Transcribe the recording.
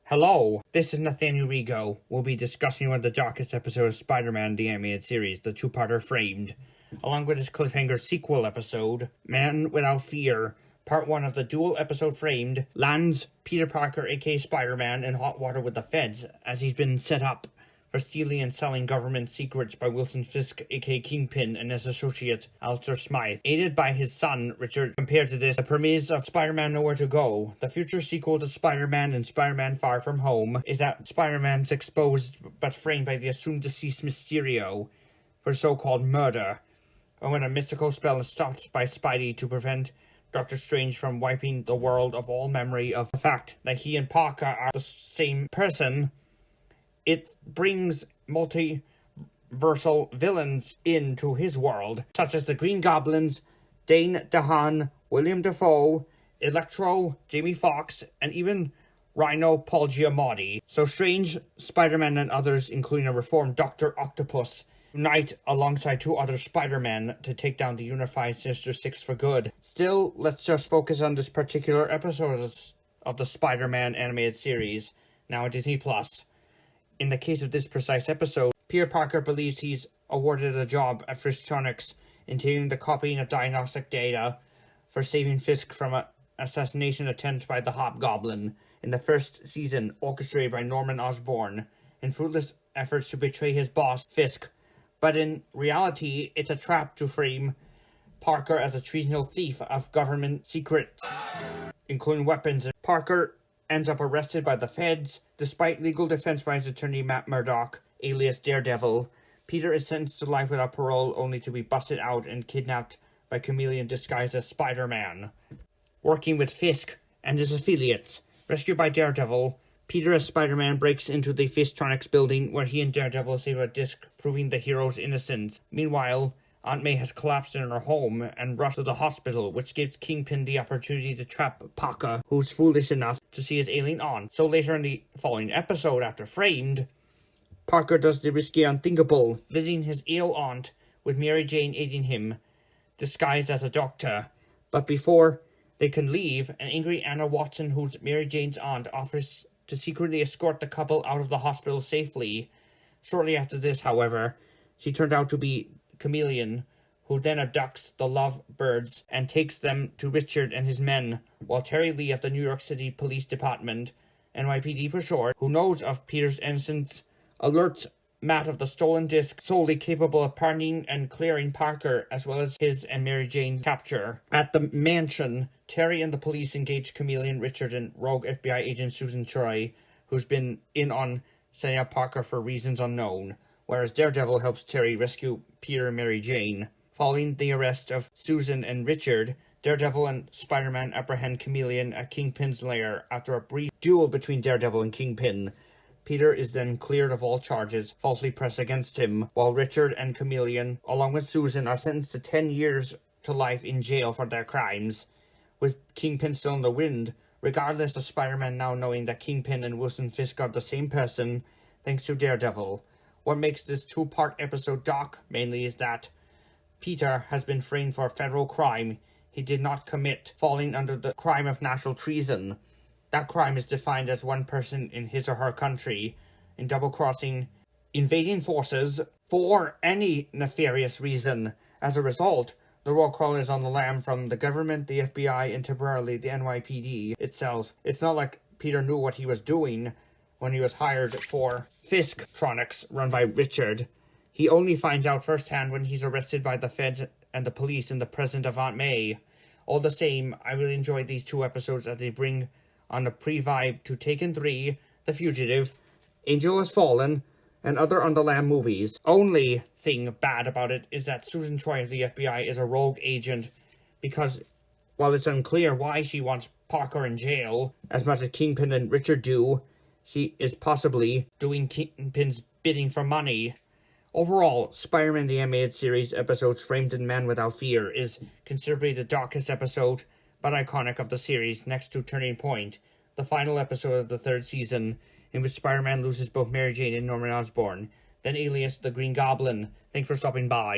Hello, this is Nathaniel Rigo. We'll be discussing one of the darkest episodes of Spider-Man the Animated Series, the two-parter Framed, along with his cliffhanger sequel episode, Man Without Fear. Part 1 of the dual episode Framed lands Peter Parker, aka Spider-Man, in hot water with the feds, as he's been set up for stealing and selling government secrets by Wilson Fisk, aka Kingpin, and his associate, Alistair Smythe. Aided by his son, Richard. Compared to this, the premise of Spider-Man Nowhere to Go, the future sequel to Spider-Man and Spider-Man Far From Home, is that Spider-Man's exposed but framed by the assumed deceased Mysterio for so-called murder, and when a mystical spell is stopped by Spidey to prevent Doctor Strange from wiping the world of all memory of the fact that he and Parker are the same person, it brings multiversal villains into his world, such as the Green Goblins, Dane DeHaan, William Dafoe, Electro, Jamie Foxx, and even Rhino Paul Giamatti. So Strange, Spider-Man, and others, including a reformed Dr. Octopus, unite alongside two other Spider-Men to take down the unified Sinister Six for good. Still, let's just focus on this particular episode of the Spider-Man animated series, now on Disney+. In the case of this precise episode, Peter Parker believes he's awarded a job at Frisktronics, entailing the copying of diagnostic data for saving Fisk from an assassination attempt by the Hobgoblin in the first season, orchestrated by Norman Osborn, in fruitless efforts to betray his boss, Fisk. But in reality, it's a trap to frame Parker as a treasonable thief of government secrets, including weapons. Parker ends up arrested by the feds. Despite legal defense by his attorney Matt Murdock, alias Daredevil, Peter is sentenced to life without parole, only to be busted out and kidnapped by Chameleon disguised as Spider-Man. Working with Fisk and his affiliates, rescued by Daredevil, Peter as Spider-Man breaks into the Frisktronics building, where he and Daredevil save a disc proving the hero's innocence. Meanwhile, Aunt May has collapsed in her home and rushed to the hospital, which gives Kingpin the opportunity to trap Parker, who's foolish enough to see his alien aunt. So later in the following episode, after Framed, Parker does the risky unthinkable, visiting his ill aunt, with Mary Jane aiding him, disguised as a doctor. But before they can leave, an angry Anna Watson, who's Mary Jane's aunt, offers to secretly escort the couple out of the hospital safely. Shortly after this, however, she turned out to be Chameleon, who then abducts the lovebirds and takes them to Richard and his men, while Terry Lee of the New York City Police Department, NYPD for short, who knows of Peter's innocence, alerts Matt of the stolen disc, solely capable of pardoning and clearing Parker, as well as his and Mary Jane's capture. At the mansion, Terry and the police engage Chameleon, Richard, and rogue FBI agent Susan Troy, who's been in on setting up Parker for reasons unknown, whereas Daredevil helps Terry rescue Peter and Mary Jane. Following the arrest of Susan and Richard, Daredevil and Spider-Man apprehend Chameleon at Kingpin's lair. After a brief duel between Daredevil and Kingpin, Peter is then cleared of all charges falsely pressed against him, while Richard and Chameleon, along with Susan, are sentenced to 10 years to life in jail for their crimes, with Kingpin still in the wind, regardless of Spider-Man now knowing that Kingpin and Wilson Fisk are the same person, thanks to Daredevil. What makes this two-part episode dark, mainly, is that Peter has been framed for a federal crime he did not commit, falling under the crime of national treason. That crime is defined as one person in his or her country, in double-crossing invading forces for any nefarious reason. As a result, the roll call is on the lam from the government, the FBI, and temporarily the NYPD itself. It's not like Peter knew what he was doing when he was hired for Frisktronics, run by Richard. He only finds out firsthand when he's arrested by the feds and the police in the presence of Aunt May. All the same, I really enjoyed these two episodes as they bring on a pre-vibe to Taken 3, The Fugitive, Angel Has Fallen, and other On the Lam movies. Only thing bad about it is that Susan Troy of the FBI is a rogue agent, because while it's unclear why she wants Parker in jail as much as Kingpin and Richard do, she is possibly doing Kingpin's bidding for money. Overall, Spider-Man the Animated Series episodes Framed and Man Without Fear is considerably the darkest episode, but iconic of the series, next to Turning Point, the final episode of the third season, in which Spider-Man loses both Mary Jane and Norman Osborn, then alias the Green Goblin. Thanks for stopping by.